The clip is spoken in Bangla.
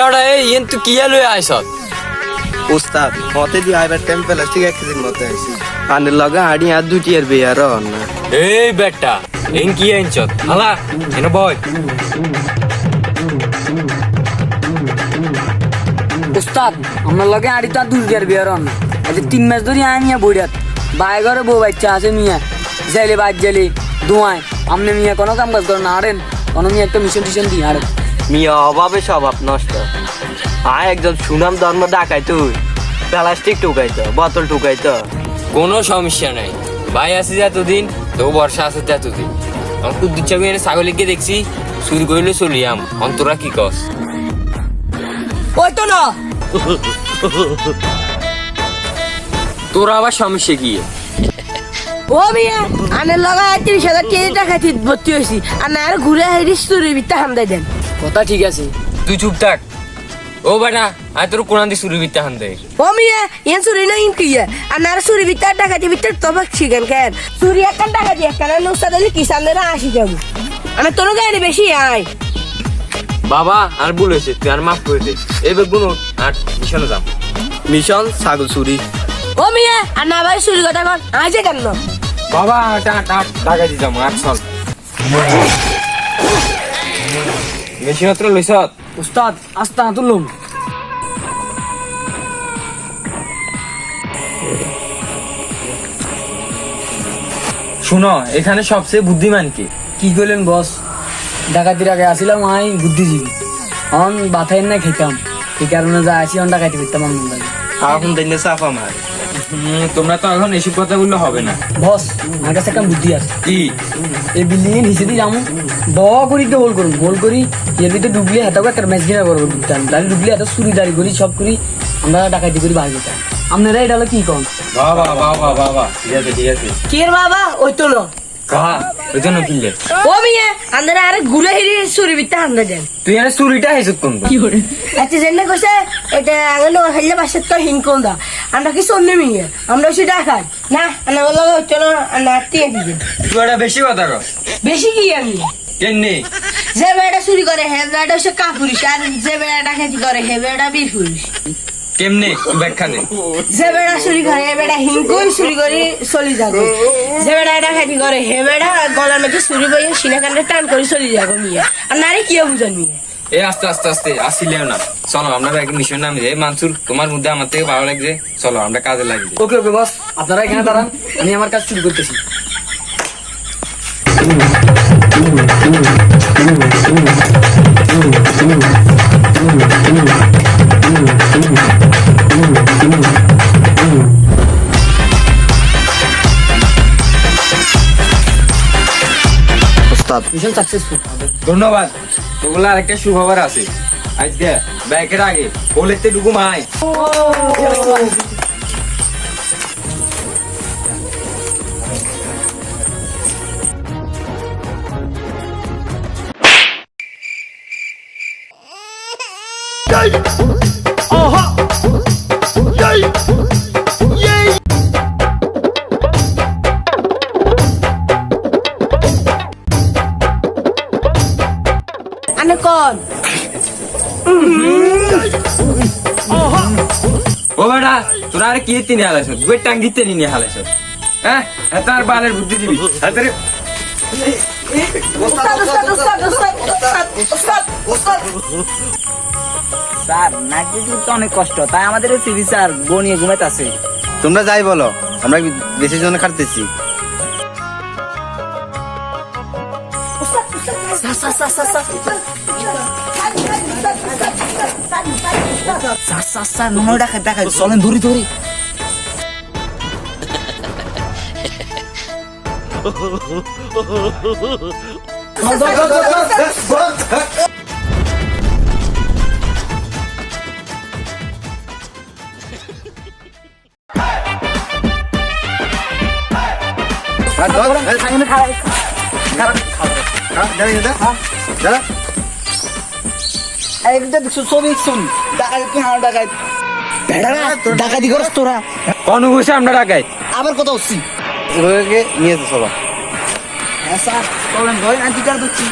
ওটা এই তুই কি লয়ে আইছত? উস্তাদ মতে দি আইবার টেম্পল ঠিক এক দিন মতে আইছি আনের লগে আড়ি আর দুটি আর বিয়ার না এই বেটা এন কি আইছত হালা এনে বয়। উস্তাদ আমার লগে আড়ি তো দুর্গের বিয়ার না আজ 3 মাস ধরে আনিয়া বইরাত বাই ঘরে বউ বাচ্চা আছে মিয়া জেলে বাদ জেলে দুয়ায় আমনে মিয়া কোনো কাম কাজ করে না আড়েন কোনো মিয়া একটা মিশন টিশন দি আড়েন মিয়া অভাবে স্বভাব নষ্ট আয় একজন সুনাম ধর্ম ডাকাই তুই প্লাস্টিক টুকাইতো বোতল টুকাইতো কোনো সমস্যা নাই ভাই আছে যতদিন তো বর্ষা আছে ততদিন। আমার কুদ্দুর চাবি এনে ছাগলিকে দেখছি চুরি করিলে চলিয়াম অন্তরা কি কস? ওই তো না তোর আবার সমস্যা কি? ও মিয়া আনের লগা 30,000 টাকা ভর্তি হয়েছি আর না আর ঘুরে হাইরি চুরির বিত্তা হামদাই দেন। কথা ঠিক আছে তুই চুপ থাক। ও বেটা আয় তোর কোরআন দিয়ে চুরি বিত্তা হান দে। ও মিয়া ইয়ান চুরি না ইন কিয়া আর না চুরি বিত্তা টাকা দিয়ে বিত্তা তবাক শিখেন কেন চুরি একখান টাকা দিয়ে একখান নুস্তা দিলে কিষানদের 80 যাবো আমি তোর গায়ে বেশি আয় বাবা আর ভুল হয়েছে তুই আর মাফ করে দে। এবার গুনো আর মিশনে যাম। মিশন ছাগল চুরি ও মিয়া আর না ভাই চুরি কথা কর আজে কেন বাবা টাকা দি যাম আর চল মেশিনত্র লইছত। উস্তাদ আস্তা না তুলুম শুনো এখানে সবচেয়ে বুদ্ধিমান কে? কি করলেন বস ডাকাতির আগে আসিলাম আই বুদ্ধিজীবী অন বাথাইন না খেতাম এই কারণে যা আসি অন ডাকাতি করতাম আমার মন লাগে এখন দিনে সাফা মার তোমরা তো এখন এসব কথা বললে হবে না। বস আমার কাছে একটা বুদ্ধি আছে কি? এই বিল্ডিং এর নিচে দিয়ে যাবো ব করি তো হোল করুন হোল করি এর ভিতরে ডুবলে হাতাকে একটা ম্যাচ কিনা করবো ডুবতাম তাহলে ডুবলে এত চুরি দাঁড়ি করি সব করি আমরা ডাকাতি করি বাইরে যেতাম আপনারা এটা হলো কি কন বাবা বাবা বাবা ঠিক আছে ঠিক আছে। কি রে বাবা ওই তো না কাহা ওই জন্য কিনলে ও মিয়া আন্দারে আরে ঘুরে হাইরি চুরি বিত্তা হামদাই দেন। তুই এনে চুরিটা হেসুত কোন? আচ্ছা জেনে কইছে এটা আগে হাইলে বাসে তো হিনকোন দা আমরা কি সন্নে মিয়া আমরা সেটা খাই না না বলো চলো না টিয়ে দিবে তুই এটা বেশি কথা কর। বেশি কি আমি কেননি? যে বেড়া চুরি করে হে বেড়া হচ্ছে কাপুরুষ আর যে বেড়া ডাকাতি করে হে বেড়া বীরপুরুষ কেমনে ব্যাখ্যা দে। যে বেড়া চুরি করে হে বেড়া হিনকুন চুরি করে চলি যাবে যে বেড়া ডাকাতি করে হে বেড়া গলার মধ্যে চুরি করে সিনা কান্দে টান করে চলি যাবে মিয়া আর নারী কি বুঝান মিয়া এ আস্তে আস্তে আস্তে আসিলেও না। চলো আমরা এক মিশন নামে যাই। মানসুর তোমার মধ্যে আমার থেকে ভালো লাগছে, চলো আমরা কাজে লাগি। ওকে ওকে বস আপনারা এখানে দাঁড়ান আমি আমার কাজ শুরু করতেছি উস্তাদ মিশন সাকসেসফুল ধন্যবাদ। তোগুলো আরেকটা সুখবর আছে। আজকে ব্যাকের আগে বলেতে ডুকু মাই আনে কোন ও বেটা তোরা আরে কি তিনি হালাইছ দুই টাং দিতে নিয়ে হালাইছ হ্যাঁ তার বালের বুদ্ধি দিবি তাড়াতাড়ি উস্তাদ উস্তাদ উস্তাদ উস্তাদ উস্তাদ উস্তাদ স্যার নাইট ডিউটি তো অনেক কষ্ট তাই আমাদের সিভি স্যার বনিয়ে ঘুমাইতেছে তোমরা যাই বলো আমরা বেশি জন খাটতেছি স্যার মনে দেখা চলেন দূরে দূরে ডাকাতি করস তোরা অনুভূষে আমরা ডাকাই আবার কথা হচ্ছি নিয়ে যেতে সবাই স্যার চলেন ধরেন আমি কি করছি